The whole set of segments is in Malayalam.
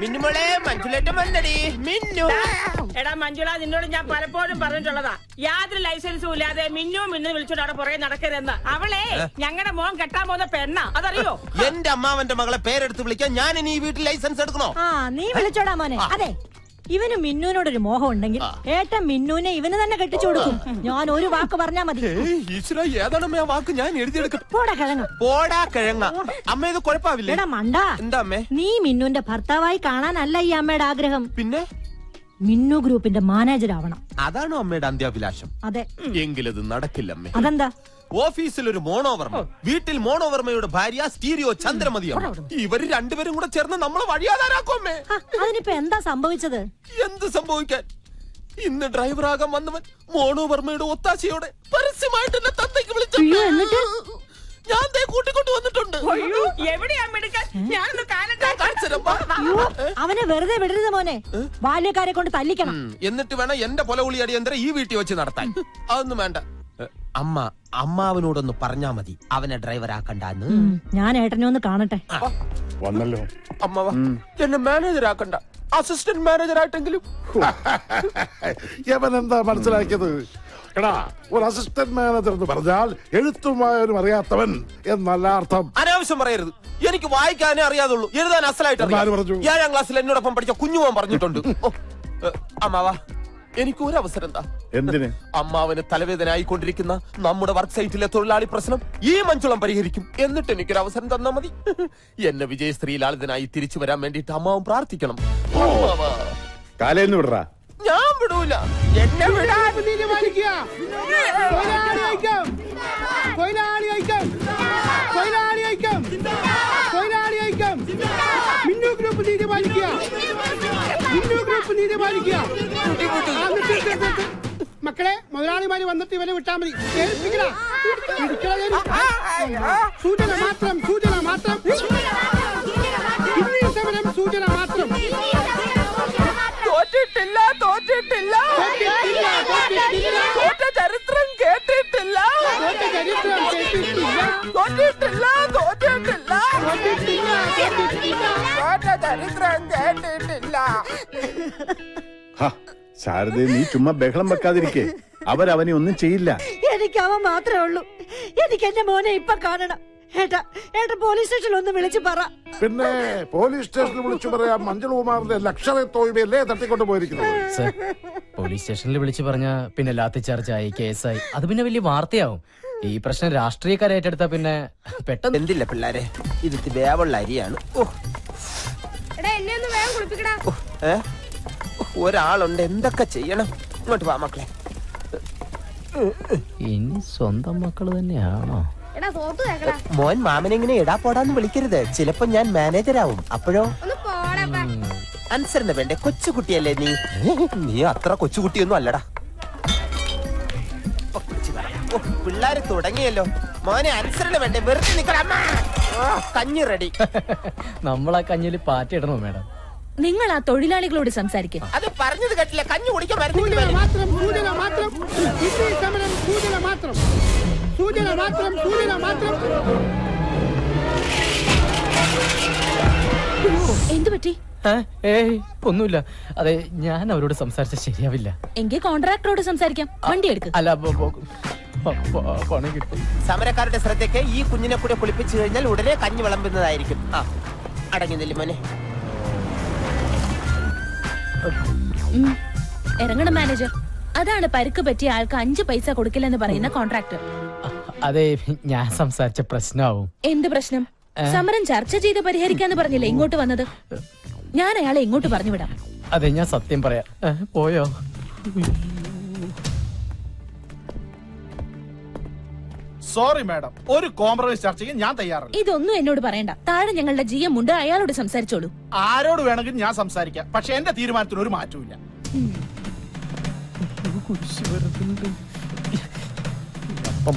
മിന്നുമോളെ മഞ്ജുലേട്ടൻ വന്നടി. മിന്നു എടാ മഞ്ജുള, നിന്നോട് ഞാൻ പലപ്പോഴും പറഞ്ഞിട്ടുള്ളതാ, യാതൊരു ലൈസൻസും ഇല്ലാതെ മിന്നു വിളിച്ചോണ്ട് അവിടെ പുറകെ നടക്കരുതെന്ന്. അവളെ ഞങ്ങളുടെ മോൻ കെട്ടാൻ പോകുന്ന പെണ്ണ, അതറിയോ? എന്റെ അമ്മാവന്റെ മകളെ പേരെടുത്ത് വിളിക്കാൻ ഞാൻ ഇനി ഈ വീട്ടിൽ ലൈസൻസ് എടുക്കണോ? നീ വിളിച്ചോടാ മോനെ. അതെ, ഇവന് മിന്നുവിനോടൊരു മോഹം ഉണ്ടെങ്കിൽ ഏട്ടൻ മിന്നുവിനെ ഇവന് തന്നെ കെട്ടിച്ചു കൊടുക്കും. ഞാൻ ഒരു വാക്ക് പറഞ്ഞാ മതി. ഏതാണ് വാക്ക്? ഞാൻ എഴുതിയെടുക്കും. പോടാ കിഴങ്ങ, പോടാ കിഴങ്ങ. അമ്മ ഇത് കുഴപ്പമില്ല. എടാ മണ്ടാ, എന്താ അമ്മേ? നീ മിന്നുവിന്റെ ഭർത്താവായി കാണാനല്ല ഈ അമ്മയുടെ ആഗ്രഹം. പിന്നെ മിന്നു ഗ്രൂപ്പിന്റെ മാനേജർ ആവണം. അതാണോ അമ്മയുടെ അന്ത്യാഭിലാഷം? അതെ. എങ്കിലത് നടക്കില്ല അമ്മേ. അതെന്താ? ഓഫീസിൽ ഒരു മോണോവർമ്മ, വീട്ടിൽ മോണോവർമ്മയുടെ ഭാര്യ സ്റ്റീരിയോ ചന്ദ്രമതിയാണ്. ഇവര് രണ്ടുപേരും കൂടെ ചേർന്ന് നമ്മളെ വഴിയാതാരാക്കുമേ. അതിനിപ്പോ എന്താ സംഭവിച്ചത്? എന്ത് സംഭവിക്കാൻ? ഇന്ന് ഡ്രൈവറാകാൻ വന്നവൻ മോണോവർമ്മയുടെ ഒത്താശയോടെ പരസ്യമായിട്ട് എന്നെ തന്തയ്ക്ക് വിളിച്ചു. എന്നിട്ട് ഞാൻ കൂട്ടിക്കൊണ്ട് വന്നിട്ടുണ്ട്. അവനെ വെറുതെ വിടരുത് മോനെ, ബാല്യക്കാരെ കൊണ്ട് തല്ലിക്കണം. എന്നിട്ട് വേണം എന്റെ പൊലകുളി അടിയന്തരം ഈ വീട്ടിൽ വെച്ച് നടത്താൻ. അതൊന്നും വേണ്ട. അമ്മാവനോടൊന്ന് പറഞ്ഞാ മതി അവനെ ഡ്രൈവർ ആക്കണ്ടെന്ന്. ഞാൻ ഏട്ടനെ ഒന്ന് കാണട്ടെ. വന്നല്ലോ അമ്മാവ, എന്നെ മാനേജർ ആക്കണ്ട, അസിസ്റ്റന്റ് മാനേജർ ആയിട്ടെങ്കിലും. യവൻ എന്താ മനസ്സിലാക്കിയത്? എടാ, ഒരു അസിസ്റ്റന്റ് മാനേജർ എന്ന് പറഞ്ഞാൽ എഴുത്തും വായനും അറിയാത്തവൻ എന്നല്ല അർത്ഥം. അനാവശ്യം പറയരുത്. എനിക്ക് വായിക്കാനേ അറിയാതുള്ളൂ, എഴുതാൻ അസലായിട്ട് അറിയാം. 7ാം ക്ലാസ്സിൽ എന്നോടൊപ്പം പഠിച്ച കുഞ്ഞുമോൻ പറഞ്ഞിട്ടുണ്ട്. അമ്മാവ, എനിക്ക് ഒരു അവസരം എന്താ? എന്തിന്? അമ്മാവന് തലവേദന ആയിക്കൊണ്ടിരിക്കുന്ന നമ്മുടെ വർക്ക് സൈറ്റിലെ തൊഴിലാളി പ്രശ്നം ഈ മഞ്ജുളം പരിഹരിക്കും. എന്നിട്ട് എനിക്കൊരു അവസരം തന്നാ മതി. എന്നെ വിജയശ്രീലാളിതനായി തിരിച്ചു വരാൻ വേണ്ടിട്ട് അമ്മാവൻ പ്രാർത്ഥിക്കണം. കാലേന്ന് വിടറാ. ഞാൻ വിടൂല. എന്നെ വിടാൻ മക്കളെ, മുതലാളിമാര് വന്നിട്ട് ഇവരെ വിട്ടാ മതി. സൂചന മാത്രം, സൂചന മാത്രം, സൂചന മാത്രം. തോറ്റിട്ടില്ല, തോറ്റിട്ടില്ല, തോറ്റ ചരിത്രം കേട്ടിട്ടില്ല, തോറ്റിട്ടില്ല, തോറ്റിട്ടില്ല, തോറ്റ ചരിത്രം കേട്ടിട്ടില്ല. ശാരദേ, നീ ചുമ്മാ ബഹളം വെക്കാതിരിക്കേ. അവരവനെ ഒന്നും ചെയ്യില്ല. എനിക്ക് അവൻ മാത്രമേ ഉള്ളൂ. എനിക്ക് എന്റെ മോനെ ഇപ്പൊ കാണണം. ഏട്ടാ, പോലീസ് സ്റ്റേഷനിൽ ഒന്ന് വിളിച്ചു പറ. പിന്നെ പോലീസ് സ്റ്റേഷനിൽ വിളിച്ചു പറയാം. മഞ്ജുകുമാറിന്റെ ലക്ഷറി തോൽവിയല്ലേ തട്ടിക്കൊണ്ട് പോയിരിക്കുന്നത്. പോലീസ് സ്റ്റേഷനിൽ വിളിച്ചു പറഞ്ഞ പിന്നെ ലാത്തി ചാർജായി, കേസായി, അത് പിന്നെ വലിയ വാർത്തയാവും. ഈ പ്രശ്നം രാഷ്ട്രീയക്കാരെ ഏറ്റെടുത്താ പിന്നെ പെട്ടെന്ന്. എന്തില്ല പിള്ളാരെ, ഇത് വേവുള്ള അരിയാണ്. ഒരാളുണ്ട്, എന്തൊക്കെ ചെയ്യണം. ഇങ്ങോട്ട് വാ മക്കളെ. ഇനി സ്വന്തം മക്കള് തന്നെയാണോ? മോൻ മാമനെങ്ങനെ എടാ പോടാന്ന് വിളിക്കരുത്. ചിലപ്പോ ഞാൻ മാനേജരാവും. അപ്പോഴോ അനുസരണ വേണ്ടേ? കൊച്ചുകുട്ടിയല്ലേ നീ? നീ അത്ര കൊച്ചുകുട്ടിയൊന്നും അല്ലടാ. പിള്ളാര് തുടങ്ങിയല്ലോ. മോനെ അനുസരണ വേണ്ടേ? വെറുതെ നിക്കണ. കഞ്ഞി റെഡി. നമ്മളാ കഞ്ഞില് പാറ്റിടണോ മേഡം? നിങ്ങൾ ആ തൊഴിലാളികളോട് സംസാരിക്കും. അത് പറഞ്ഞത് കേട്ടില്ല. കഞ്ഞി കുടിക്കാൻ മാത്രം, സൂചന മാത്രം, സൂചന മാത്രം, സൂചന മാത്രം, സൂചന മാത്രം. എന്തു പറ്റി? ഒന്നുമില്ല. അതെ, ഞാൻ അവരോട് സംസാരിച്ച ശരിയാവില്ല. എങ്കിൽ കോൺട്രാക്ടറോട് സംസാരിക്കാം. വണ്ടി എടുക്കും. അല്ല, പണം കിട്ടും. സമരക്കാരുടെ ശ്രദ്ധയ്ക്ക് ഈ കുഞ്ഞിനെ കൂടെ കുളിപ്പിച്ചു കഴിഞ്ഞാൽ ഉടനെ കഞ്ഞി വിളമ്പുന്നതായിരിക്കും. അടങ്ങി നില്ല മോനെ. ഇറങ്ങണം മാനേജർ. അതാണ് പരുക്ക് പറ്റിയ ആൾക്ക് 5 പൈസ കൊടുക്കില്ലെന്ന് പറയുന്ന കോൺട്രാക്ടർ. അതെ, ഞാൻ സംസാരിച്ച പ്രശ്നമാവും. എന്ത് പ്രശ്നം? സമരം ചർച്ച ചെയ്ത് പരിഹരിക്കാന്ന് പറഞ്ഞില്ലേ ഇങ്ങോട്ട് വന്നത്? ഞാൻ അയാളെ ഇങ്ങോട്ട് പറഞ്ഞു വിടാം. അതെ, ഞാൻ സത്യം പറയാം. പോയോ? സോറി മാഡം, ഒരു കോംപ്രമൈസ് ചർച്ചയ്ക്ക് ഞാൻ തയ്യാറല്ല. ഇതൊന്നും എന്നോട് പറയണ്ട. താഴെ ഞങ്ങളുടെ GM ഉണ്ട്, അയാളോട് സംസാരിച്ചോളൂ. ആരോട് വേണമെങ്കിലും ഞാൻ സംസാരിക്കാം. പക്ഷെ എന്റെ തീരുമാനത്തിന് ഒരു മാറ്റവും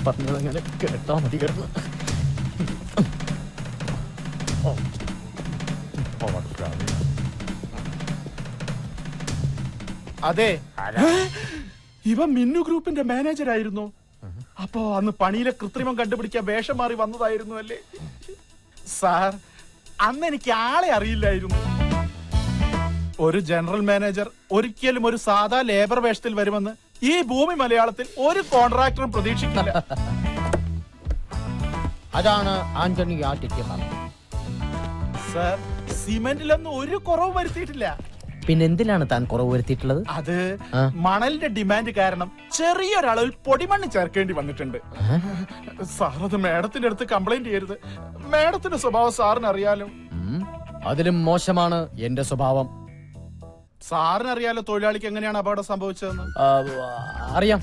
പറഞ്ഞതങ്ങനെ കേട്ടാ മതി. അതെ, ഇവ മിന്നു ഗ്രൂപ്പിന്റെ മാനേജർ ആയിരുന്നു. അപ്പോ അന്ന് പണിയിലെ കൃത്രിമം കണ്ടുപിടിക്കാൻ വേഷം മാറി വന്നതായിരുന്നു അല്ലേ സാർ? അന്ന് എനിക്ക് ആളെ അറിയില്ലായിരുന്നു. ഒരു ജനറൽ മാനേജർ ഒരിക്കലും ഒരു സാധാ ലേബർ വേഷത്തിൽ വരുമെന്ന് ഈ ഭൂമി മലയാളത്തിൽ ഒരു കോൺട്രാക്ടറും പ്രതീക്ഷിക്കില്ല. അതാണ് ആന്റണി ആദ്യത്തെ പറഞ്ഞത്. സർ, സിമെന്റിലൊന്നും ഒരു കുറവ് വരുത്തിയിട്ടില്ല. പിന്നെ എന്തിനാണ് താൻ കുറവ് വരുത്തിയിട്ടുള്ളത്? അത് മണലിന്റെ ഡിമാൻഡ് കാരണം ചെറിയൊരളവിൽ പൊടിമണ്ണ് ചേർക്കേണ്ടി വന്നിട്ടുണ്ട്. സാർ, അത് മേഡത്തിന്റെ അടുത്ത് കംപ്ലൈന്റ് ചെയ്യരുത്. മേഡത്തിന്റെ സ്വഭാവം സാറിന് അറിയാലോ. അതിലും മോശമാണ് എന്റെ സ്വഭാവം. സാറിന് അറിയാലോ തൊഴിലാളിക്ക് എങ്ങനെയാണ് അപകടം സംഭവിച്ചതെന്ന്. അറിയാം,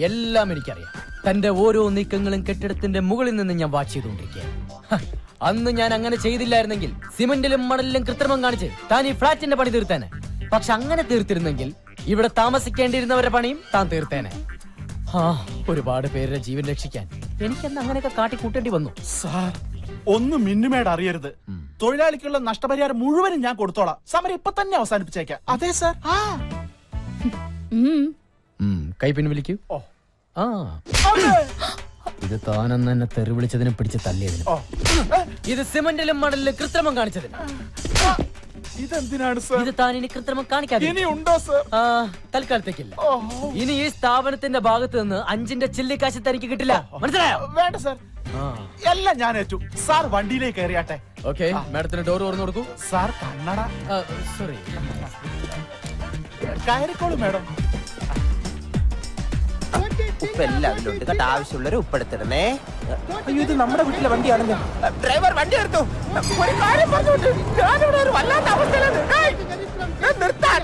എല്ലാം എനിക്കറിയാം. തന്റെ ഓരോ നീക്കങ്ങളും കെട്ടിടത്തിന്റെ മുകളിൽ നിന്ന് ഞാൻ വാച്ച് ചെയ്തുകൊണ്ടിരിക്കുകയാണ്. അന്ന് ഞാൻ അങ്ങനെ ചെയ്തില്ലായിരുന്നെങ്കിൽ സിമന്റിലും മണലിലും കൃത്രിമം കാണിച്ച് താൻ ഈ ഫ്ളാറ്റിന്റെ പണി തീർത്തേനെ. പക്ഷെ അങ്ങനെ തീർത്തിരുന്നെങ്കിൽ ഇവിടെ താമസിക്കേണ്ടിയിരുന്നവരുടെ പണിയും താൻ തീർത്തേനെ. ഒരുപാട് പേരുടെ ജീവൻ രക്ഷിക്കാൻ എനിക്കെന്ന് അങ്ങനെയൊക്കെ കാട്ടിക്കൂട്ടേണ്ടി വന്നു. സാർ, ഒന്നും മിന്നുമേട് അറിയരുത്. തൊഴിലാളിക്കുള്ള നഷ്ടപരിഹാരം മുഴുവനും ഞാൻ കൊടുത്തോളാം. സമരം ഇപ്പൊ തന്നെ അവസാനിപ്പിച്ചേക്കാം. അതെ സാർ. കൈ പിൻവലിക്കൂ. ഇത് താനെന്ന് എന്നെ തെറി വിളിച്ചതിനും പിടിച്ച് തല്ലിയതിനും, ഇത് സിമന്റിലും മണലിലും കൃത്രിമം കാണിച്ചതിന്. ഇതെന്തിനാണ് സാർ? ഇത് താൻ ഇനി കൃത്രിമം കാണിക്കാതെ ഉണ്ടോ സാർ? തൽക്കാലത്തേക്കില്ല. ഇനി ഈ സ്ഥാപനത്തിന്റെ ഭാഗത്ത് നിന്ന് 5 ചില്ലിക്കാശ് തനിക്ക് കിട്ടില്ല. മനസ്സിലായോ? വേണ്ട സാർ, എല്ലാം ഞാൻ ഏറ്റു. സാർ വണ്ടിയിലേക്ക് കയറിയാട്ടെ. ഓക്കെ, മാഡത്തിന് ഡോർ തുറന്നു കൊടുക്കൂ. സാർ, കണ്ണട. സോറി, കയറിക്കോളൂ മാഡം. ഉപ്പ് എല്ലാവരും ഉണ്ട് കേട്ടോ. ആവശ്യമുള്ളവർ ഉപ്പെടുത്തിടണേ. അയ്യോ, ഇത് നമ്മുടെ വീട്ടിലെ വണ്ടിയാണല്ലോ. ഡ്രൈവർ, വണ്ടി എടുത്തു. ഒരു കാര്യം പറഞ്ഞോണ്ട് ഞാനിവിടെ ഒരു വല്ലാത്ത അവസ്ഥയിലാണ്. നിർത്താൻ.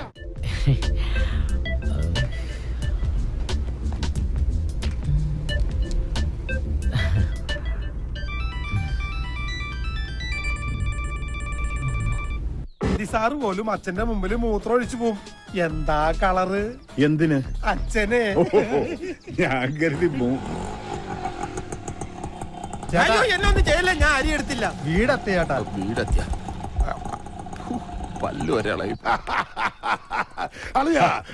സാറ് പോലും അച്ഛന്റെ മുമ്പിൽ മൂത്രം ഒഴിച്ചു പോവും. എന്താ കളറ്? എന്തിന്? അച്ഛനെ ഞാൻ കരുതി എന്നൊന്നും ചെയ്യില്ല, ഞാൻ അരി എടുത്തില്ല. വീടെത്തിയ ചേട്ടാ, വീടെത്തിയ പല്ലു ഒരാളായി.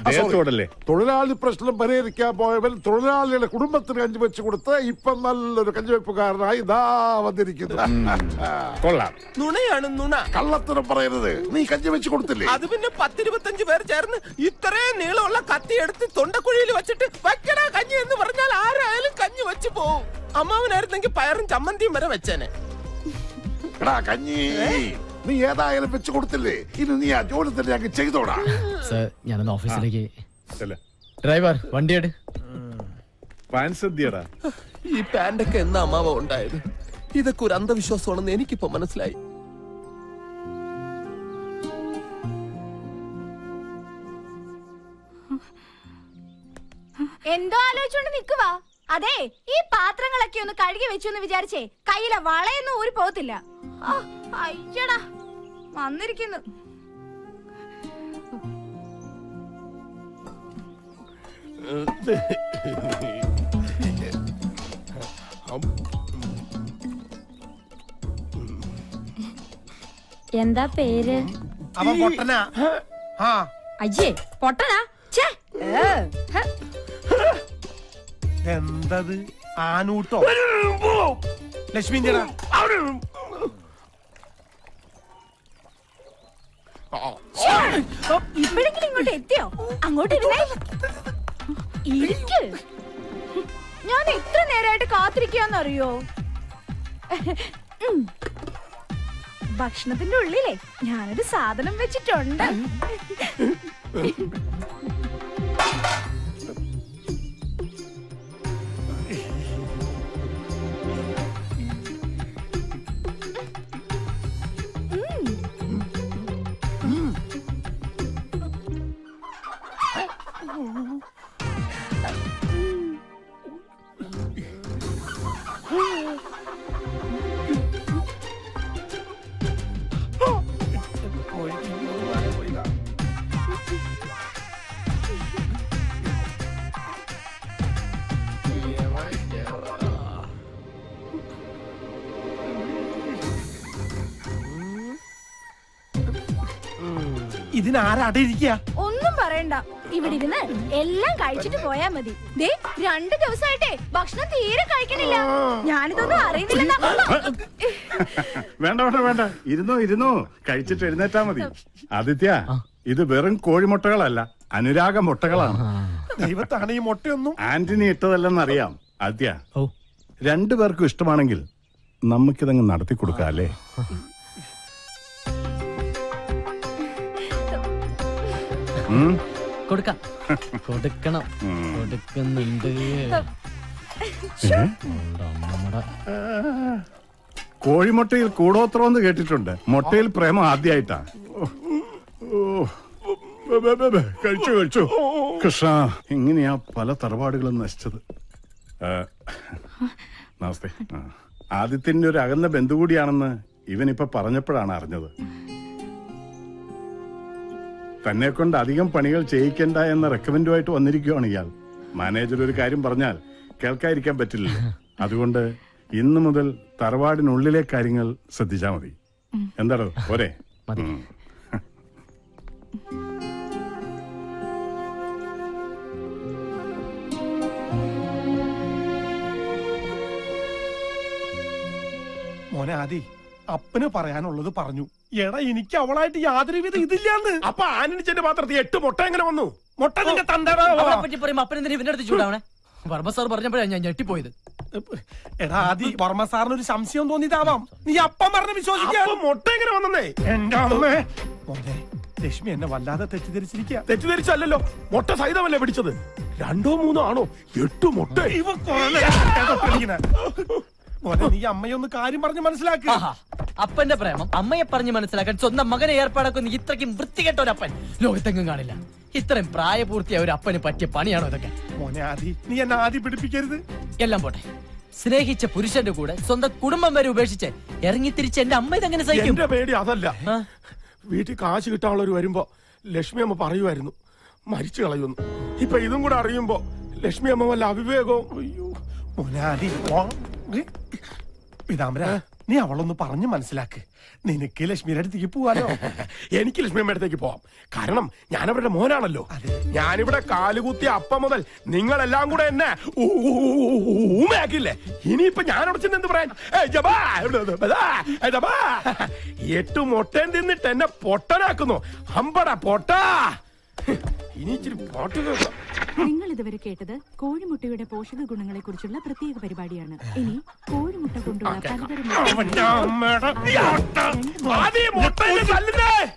ദേഹത്തോടല്ലേ? തൊഴിലാളി പ്രശ്നം പരിഹരിക്കാൻ പോയവൻ തൊഴിലാളിയുടെ കുടുംബത്തിന് കഞ്ഞി വെച്ച് കൊടുത്ത് ഇപ്പൊ നല്ലൊരു കഞ്ഞിവെപ്പുകാരനായി ഇതാ വന്നിരിക്കുന്നു. കൊള്ളാം. നുണയാണ് നുണ. കള്ളത്തരം പറയരുത്. നീ കഞ്ഞി വെച്ച് കൊടുത്തില്ലേ? അത് പിന്നെ 10-25 പേർ ചേർന്ന് ഇത്രയും നീളമുള്ള കത്തി എടുത്ത് തൊണ്ടക്കുഴിയിൽ വെച്ചിട്ട് വെക്കടാ കഞ്ഞി എന്ന് പറഞ്ഞാൽ ആരായാലും കഞ്ഞി വെച്ച് പോവും. അമ്മാവനായിരുന്നെങ്കിൽ പയറും ചമ്മന്തിയും വരെ വെച്ചേനെ. കഞ്ഞി നീ ഏതായാലും വെച്ച് കൊടുത്തില്ലേ? ഇനി നീ ആ ജോലി തന്നെ അങ്ങ് ചെയ്തോടാ. സർ, ഞാനൊന്ന് ഓഫീസിലേക്ക്. ഡ്രൈവർ, വണ്ടിയെട്. ഈ പാന്റൊക്കെ എന്നാ അമ്മാവ ഉണ്ടായത്? ഇതൊക്കെ ഒരു അന്ധവിശ്വാസമാണെന്ന് എനിക്കിപ്പോ മനസ്സിലായി. എന്തോ ആലോചിച്ചോണ്ട് നിക്കുവാ. അതെ, ഈ പാത്രങ്ങളൊക്കെ ഒന്ന് കഴുകി വെച്ചു എന്ന് വിചാരിച്ചേ കയ്യിലെ വളയൊന്നും ഊരി പോകത്തില്ല. അയ്യടാ, വന്നിരിക്കുന്നു. എന്താ പേര്? അവൻ പൊട്ടനാ. അയ്യേ, പൊട്ടനാ? എന്തത്? ആനൂട്ടോ? ലക്ഷ്മിന്റെടാ. ഇപ്പോഴെങ്കിലും ഇങ്ങോട്ട് എത്തിയോ? അങ്ങോട്ട് ഇരുന്നേ. ഇരിക്ക്. ഞാൻ എത്ര നേരമായിട്ട് കാത്തിരിക്കാന്നറിയോ? ഭക്ഷണത്തിന്റെ ഉള്ളിലേ ഞാനൊരു സാധനം വെച്ചിട്ടുണ്ട്. ഇതിനാരടിയിരിക്കുക? ഒന്നും പറയണ്ട, ഇവിടെ ഇരുന്ന് എല്ലാം കഴിച്ചിട്ട് പോയാ മതി. ദേ 2 ദിവസമായിട്ടേ ഭക്ഷണം തീരെ കഴിക്കണില്ല. ഞാനിതൊന്നും അറിയുന്നില്ല. വേണ്ട വേണ്ട വേണ്ട, ഇരുന്നോ കഴിച്ചിട്ട് എഴുന്നേറ്റാ മതി. ആദിത്യ, ഇത് വെറും കോഴിമുട്ടകളല്ല, അനുരാഗ മുട്ടകളാണ്. ദൈവത്താണ് ഈ മുട്ടയൊന്നും ആന്റണി ഇട്ടതല്ലെന്നറിയാം. ആദിത്യ, 2 പേർക്കും ഇഷ്ടമാണെങ്കിൽ നമുക്കിതങ്ങ് നടത്തി കൊടുക്കാം അല്ലേ? കൊടുക്കണം, കൊടുക്കുന്നുണ്ട്. കോഴിമുട്ടയിൽ കൂടോത്രമെന്ന് കേട്ടിട്ടുണ്ട്, മുട്ടയിൽ പ്രേമം ആദ്യമായിട്ടാ. കഴിച്ചു കൃഷ്ണ, ഇങ്ങനെയാ പല തറവാടുകളും നശിച്ചത്. നമസ്തേ. ആദിത്യന്റെ ഒരു അകന്ന ബന്ധു കൂടിയാണെന്ന് ഇവനിപ്പൊ പറഞ്ഞപ്പോഴാണ് അറിഞ്ഞത്. തന്നെ കൊണ്ട് അധികം പണികൾ ചെയ്യിക്കണ്ട എന്ന റെക്കമെൻഡുമായിട്ട് വന്നിരിക്കുകയാണ് ഇയാൾ. മാനേജർ ഒരു കാര്യം പറഞ്ഞാൽ കേൾക്കാതിരിക്കാൻ പറ്റില്ലല്ലോ. അതുകൊണ്ട് ഇന്നു മുതൽ തറവാടിനുള്ളിലെ കാര്യങ്ങൾ ശ്രദ്ധിച്ചാ മതി. എന്താടോ പോരെ? മോനെ ആദി, അപ്പന് പറയാനുള്ളത് പറഞ്ഞു. എടാ, എനിക്ക് അവളായിട്ട് യാതൊരുവിധ ഇതില്ലാന്ന്. അപ്പൊ ആനണിച്ചന്റെ പാത്രത്തിൽ 8 മുട്ട എങ്ങനെ വന്നു? മുട്ട നിന്റെ തന്തടാ. പറ്റി പറയുമ്പോ അപ്പനെന്തിനാ ഇവന്റെ അടുത്ത് ചൂടാവണേ? വർമ്മ സാർ പറഞ്ഞപ്പോഴാണ് ഞാൻ ഞെട്ടിപ്പോയത്. എടാ ആദി, വർമ്മ സാറിന് ഒരു സംശയം തോന്നിയതാവാം. നീ അപ്പം പറഞ്ഞ് വിശ്വസിക്കാൻ. മുട്ട എങ്ങനെ വന്നേ? എന്റെ അമ്മേ. മോനെ, ലക്ഷ്മി എന്നെ വല്ലാതെ തെറ്റിദ്ധരിച്ചിരിക്കുക. തെറ്റിദ്ധരിച്ചല്ലോ, മുട്ട സഹിതമല്ലേ പിടിച്ചത്. 2 3 ആണോ? 8 മുട്ട. മോനെ, നീ അമ്മയൊന്ന് കാര്യം പറഞ്ഞ് മനസ്സിലാക്കുക. അപ്പന്റെ പ്രേമം അമ്മയെ പറഞ്ഞ് മനസ്സിലാക്കാൻ സ്വന്തം മകനെ ഏർപ്പാടാക്കുന്ന ഇത്രയ്ക്കും വൃത്തികെട്ട ഒരു അപ്പൻ ലോകത്തെങ്ങും കാണില്ല. ഇത്രയും പ്രായപൂർത്തിയായ ഒരു അപ്പന് പറ്റിയ പണിയാണോ ഇതൊക്കെ? മോനെ ആദി, നീ എന്നെ ആദ്യം പിടിപ്പിക്കരുത്. എല്ലാം പോട്ടെ, സ്നേഹിച്ച പുരുഷന്റെ കൂടെ സ്വന്തം കുടുംബം വരെ ഉപേക്ഷിച്ച് ഇറങ്ങി തിരിച്ച് എന്റെ അമ്മ ഇതെങ്ങനെ സഹിക്കും? എന്റെ പേടി അതല്ല. വീട്ടിൽ കാശ് കിട്ടാനുള്ളവർ വരുമ്പോ ലക്ഷ്മി അമ്മ പറയുമായിരുന്നു മരിച്ചു കളയുന്നു. ഇപ്പൊ ഇതും കൂടെ അറിയുമ്പോ ലക്ഷ്മി അമ്മ വല്ല അവിവേകവും. അയ്യോ മോനെ ആദി, പീതാംബര, നീ അവളൊന്ന് പറഞ്ഞു മനസ്സിലാക്ക്. നിനക്ക് ലക്ഷ്മിയുടെ അടുത്തേക്ക് പോവാലോ. എനിക്ക് ലക്ഷ്മി അമ്മയുടെ അടുത്തേക്ക് പോവാം. കാരണം ഞാൻ അവരുടെ മോനാണല്ലോ. ഞാനിവിടെ കാലുകുത്തിയ അപ്പം മുതൽ നിങ്ങളെല്ലാം കൂടെ എന്നെ ഊമയാക്കില്ലേ. ഇനിയിപ്പൊ ഞാൻ അവിടെ ചെന്ന് എന്ത് പറയാൻ? 8 മുട്ടയും തിന്നിട്ട് എന്നെ പൊട്ടനാക്കുന്നു. അമ്പട പൊട്ടാ. ഇനി ഇച്ചിരി പാട്ട് കേൾക്കാം. നിങ്ങൾ ഇതുവരെ കേട്ടത് കോഴിമുട്ടയുടെ പോഷക ഗുണങ്ങളെ കുറിച്ചുള്ള പ്രത്യേക പരിപാടിയാണ്. ഇനി കോഴിമുട്ട കൊണ്ടുള്ള പലതരം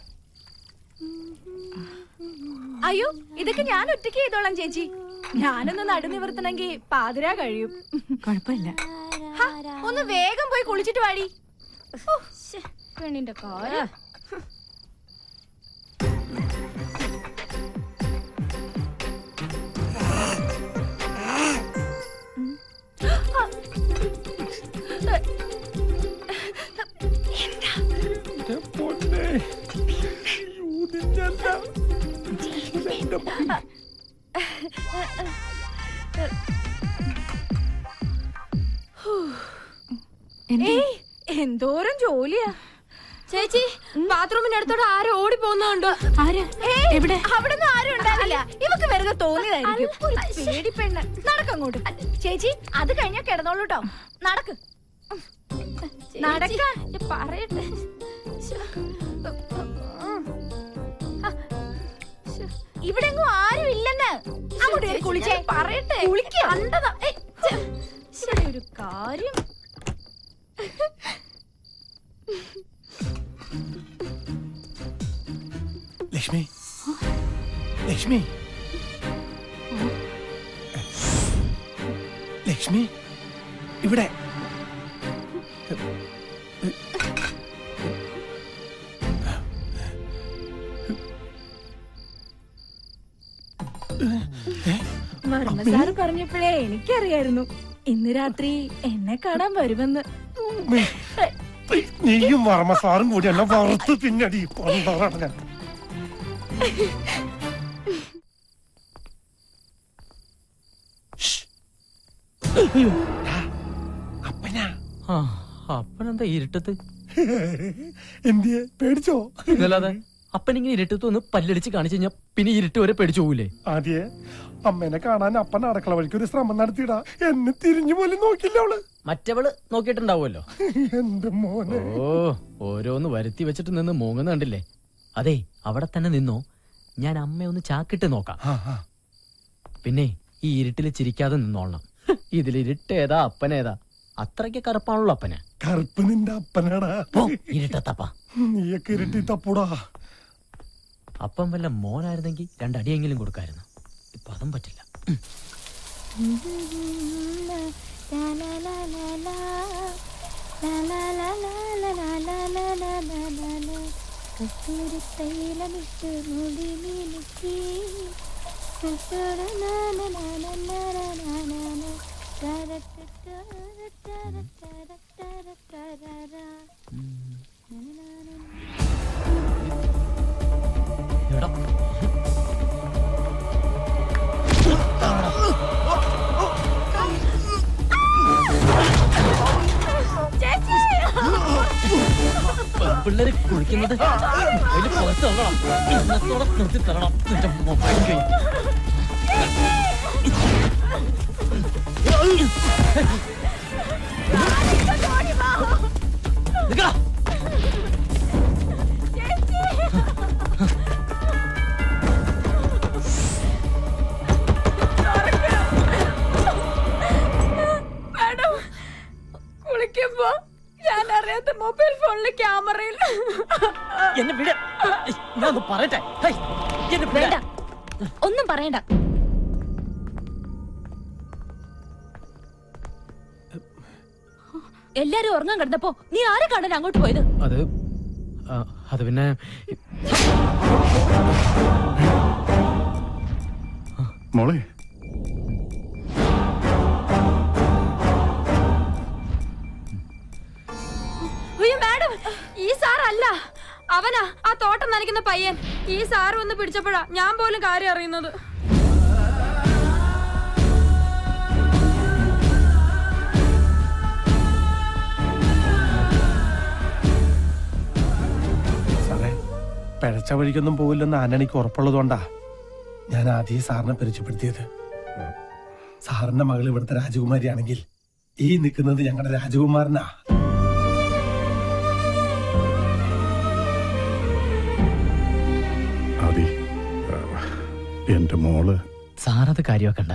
അയ്യോ, ഇതൊക്കെ ഞാൻ ഒറ്റയ്ക്ക് ചെയ്തോളാം ചേച്ചി. ഞാനൊന്ന് നടുനിവർത്തണമെങ്കിൽ പാതിരാ കഴിയും. കുഴപ്പമില്ല. ഒന്ന് വേഗം പോയി കുളിച്ചിട്ട് വാടി. പെണ്ണിന്റെ കാര്യം. എന്തോരം ജോലിയാ ചേച്ചി. ബാത്റൂമിനടുത്തോടെ ആരോ ഓടി പോകുന്നുണ്ടോ? എവിടെ? അവിടെ നിന്ന് ആരും ഉണ്ടാവില്ല. ഇവക്ക് വെറുതെ തോന്നിയതായിരിക്കും. പേടിപ്പെണ്ണ്. നടക്കങ്ങോട്ട് ചേച്ചി. അത് കഴിഞ്ഞാ കിടന്നോളൂ കേട്ടോ. നടക്ക് നടക്കാൻ പറയട്ടെ. ഇവിടെ എങ്ങും ആരും ഇല്ലെന്ന്. അങ്ങോട്ട് കുളിച്ചേ പറയട്ടെ. കണ്ടതാ ഇവിടെ ഒരു കാര്യം. ലക്ഷ്മി, ലക്ഷ്മി, ലക്ഷ്മി, ഇവിടെ. വർമ്മസാറ് പറഞ്ഞപ്പോഴേ എനിക്കറിയായിരുന്നു ഇന്ന് രാത്രി എന്നെ കാണാൻ വരുമെന്ന്. നീയും വർമ്മ സാറും കൂടി എന്നെ വറുത്ത് പിന്നടി. അപ്പനെന്താ ഇരുട്ടത്ത്? എന്തിയെ പേടിച്ചോ? ഇതല്ലാതെ അപ്പനിങ്ങനെ ഇരുട്ടത്ത് ഒന്ന് പല്ലടിച്ച് കാണിച്ചു കഴിഞ്ഞാൽ പിന്നെ ഇരുട്ട് വരെ പേടിച്ചു പോകൂലേ? ആദ്യേ അമ്മേനെ കാണാൻ അപ്പൻ അടുക്കള വഴിക്ക് ഒരു ശ്രമം നടത്തിയിടാ. എന്നെ തിരിഞ്ഞു പോലും നോക്കില്ല അവള്. മറ്റവള് നോക്കിയിട്ടുണ്ടാവുമല്ലോ. എന്റെ മോനെ. ഓ, ഓരോന്ന് വരുത്തി വെച്ചിട്ട് നിന്ന് മൂങ്ങുന്ന കണ്ടില്ലേ? അതെ, അവിടെ തന്നെ നിന്നോ, ഞാൻ അമ്മയൊന്ന് ചാക്കിട്ട് നോക്കാം. പിന്നെ ഈ ഇരുട്ടില് ചിരിക്കാതെ നിന്നോളണം. ഇതിലിരുട്ടേതാ അപ്പനേതാ? അത്രയ്ക്ക് കറുപ്പാണല്ലോ അപ്പന്. കറുപ്പ് നിന്റെ അപ്പനാടാ. ഇരുട്ടത്തപ്പ നീയൊക്കെ ഇരുട്ടി തപ്പൂടാ. അപ്പം വല്ല മോനായിരുന്നെങ്കിൽ രണ്ടടിയെങ്കിലും കൊടുക്കായിരുന്നു. ഇപ്പൊ അതും പറ്റില്ല. പിള്ളേര് കുളിക്കുന്നത് അതിൽ പുറത്ത് തള്ളണം. ഇന്നത്തോടെ നിർത്തി തരണം നിന്റെ മൊബൈൽ കൈ. കുളിക്കുമ്പോ ഞാൻ അറിയാത്ത മൊബൈൽ ഫോണിലെ ക്യാമറയിൽ എന്നെ വിട. ഞാൻ പറയട്ടെ. വേണ്ട, ഒന്നും പറയണ്ട. എല്ലാരും ഉറങ്ങാൻ കിടന്നപ്പോ നീ ആരെ കാണാൻ അങ്ങോട്ട് പോയത്? അത് പിന്നെ മോളെ, മാഡം, ഈ സാർ അല്ല, അവനാ ആ തോട്ടം നനയ്ക്കുന്ന പയ്യൻ. ഈ സാർ വന്ന് പിടിച്ചപ്പോഴാ ഞാൻ പോലും കാര്യം അറിയുന്നത്. സാറേ, പിഴച്ച വഴിക്കൊന്നും പോവില്ലെന്ന് ആന്റണിക്ക് ഉറപ്പുള്ളതുകൊണ്ടാ ഞാൻ ആദ്യം സാറിനെ പരിചയപ്പെടുത്തിയത്. സാറിന്റെ മകൾ ഇവിടുത്തെ രാജകുമാരിയാണെങ്കിൽ ഈ നിൽക്കുന്നത് ഞങ്ങളുടെ രാജകുമാരനാ. എന്റെ മോള്. സാറത് കാര്യമാക്കണ്ട.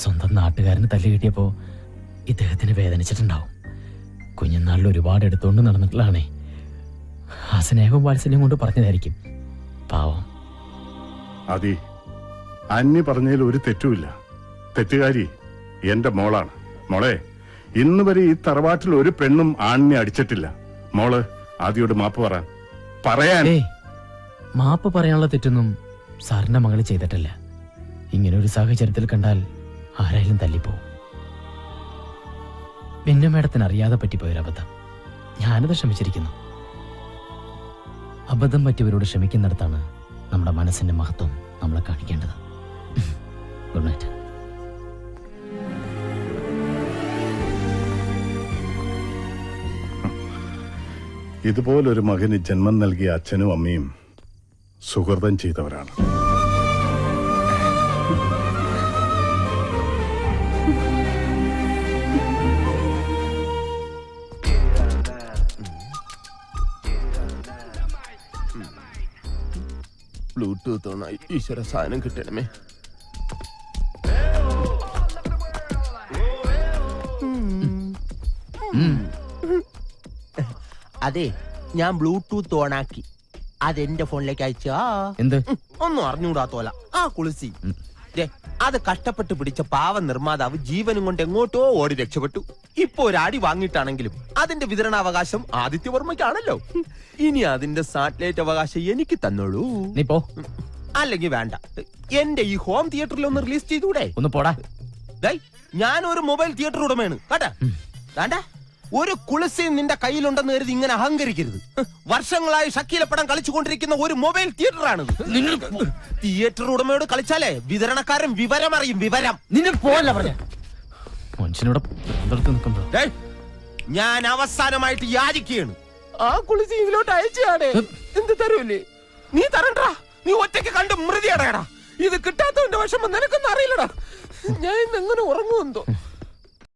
സ്വന്തം നാട്ടുകാരന് തല്ല് കിട്ടിയപ്പോ ഇദ്ദേഹത്തിന് വേദനിച്ചിട്ടുണ്ടാവും. കുഞ്ഞുനാളിൽ ഒരുപാട് എടുത്തുകൊണ്ട് നടന്നിട്ടുള്ളതാണേ. ആ സ്നേഹവും വാത്സല്യം കൊണ്ട് പറഞ്ഞതായിരിക്കും. പാവം. അതി, അന്നി പറഞ്ഞതിൽ ഒരു തെറ്റുമില്ല. തെറ്റുകാരി എന്റെ മോളാണ്. മോളെ, ഇന്ന് വരെ ഈ തറവാട്ടിൽ ഒരു പെണ്ണും ആണിനെ അടിച്ചിട്ടില്ല. മോള് ആദ്യോട് മാപ്പ് പറയാൻ. മാപ്പ് പറയാനുള്ള തെറ്റൊന്നും സാറിന്റെ മകള് ചെയ്തിട്ടില്ല. ഇങ്ങനെ ഒരു സാഹചര്യത്തിൽ കണ്ടാൽ ആരായാലും തല്ലിപ്പോവും. പിന്നെ മേഡത്തിന് അറിയാതെ പറ്റിപ്പോയൊരബദ്ധം. ഞാനത് ക്ഷമിച്ചിരിക്കുന്നു. അബദ്ധം പറ്റിയവരോട് ക്ഷമിക്കുന്നിടത്താണ് നമ്മുടെ മനസ്സിന്റെ മഹത്വം നമ്മളെ കാണിക്കേണ്ടത്. Good night. ഇതുപോലൊരു മകന് ജന്മം നൽകിയ അച്ഛനും അമ്മയും സുഹൃതം ചെയ്തവരാണ്. ബ്ലൂടൂത്ത് ഓണായി. ഈശ്വര, സാധനം കിട്ടണമേ. അതെ, ഞാൻ ബ്ലൂടൂത്ത് ഓണാക്കി. അതെന്റെ ഫോണിലേക്ക് അയച്ചാ എന്ത് ഒന്നും അറിഞ്ഞൂടാത്തോല. ആ കുളിസി അത് കഷ്ടപ്പെട്ട് പിടിച്ച പാവ നിർമ്മാതാവ് ജീവനും കൊണ്ട് എങ്ങോട്ടോ ഓടി രക്ഷപ്പെട്ടു. ഇപ്പൊ ഒരു അടി വാങ്ങിയിട്ടാണെങ്കിലും അതിന്റെ വിതരണാവകാശം ആദിത്യവർമ്മയ്ക്കാണല്ലോ. ഇനി അതിന്റെ സാറ്റലൈറ്റ് അവകാശം എനിക്ക് തന്നോളൂ. അല്ലെങ്കിൽ വേണ്ട, എന്റെ ഈ ഹോം തിയേറ്ററിൽ ഒന്ന് റിലീസ് ചെയ്തൂടെ? ഒന്ന് പോടാ. ഞാൻ ഒരു മൊബൈൽ തിയേറ്റർ ഉടമയാണ് കേട്ടാ. വേണ്ട, ഒരു കുളിസയും നിന്റെ കയ്യിലുണ്ടെന്ന് കരുതി ഇങ്ങനെ അഹങ്കരിക്കരുത്. വർഷങ്ങളായി ഷക്കീല പടം കളിച്ചുകൊണ്ടിരിക്കുന്ന ഒരു മൊബൈൽ തിയേറ്ററാണിത്. തിയേറ്റർ ഉടമയോട് കളിച്ചാലേ വിതരണക്കാരൻ വിവരം അറിയും. വിവരം നിന്നെ പോവല്ല പറഞ്ഞ മനുഷ്യനോട് ഞാൻ അവസാനമായിട്ട് യാചിക്കുകയാണ്. ആ കുളിസി ഇതിലോട്ട് അയച്ചാണ്. എന്ത് തരൂല്ലേ? നീ തരണ്ടാ, നീ ഒറ്റയ്ക്ക് കണ്ട് മൃതി അടയടാ. ഇത് കിട്ടാത്തവന്റെ വിഷമം നിനക്കൊന്നും അറിയില്ലടാ. ഞാൻ ഇന്ന് എങ്ങനെ ഉറങ്ങുമെന്തോ.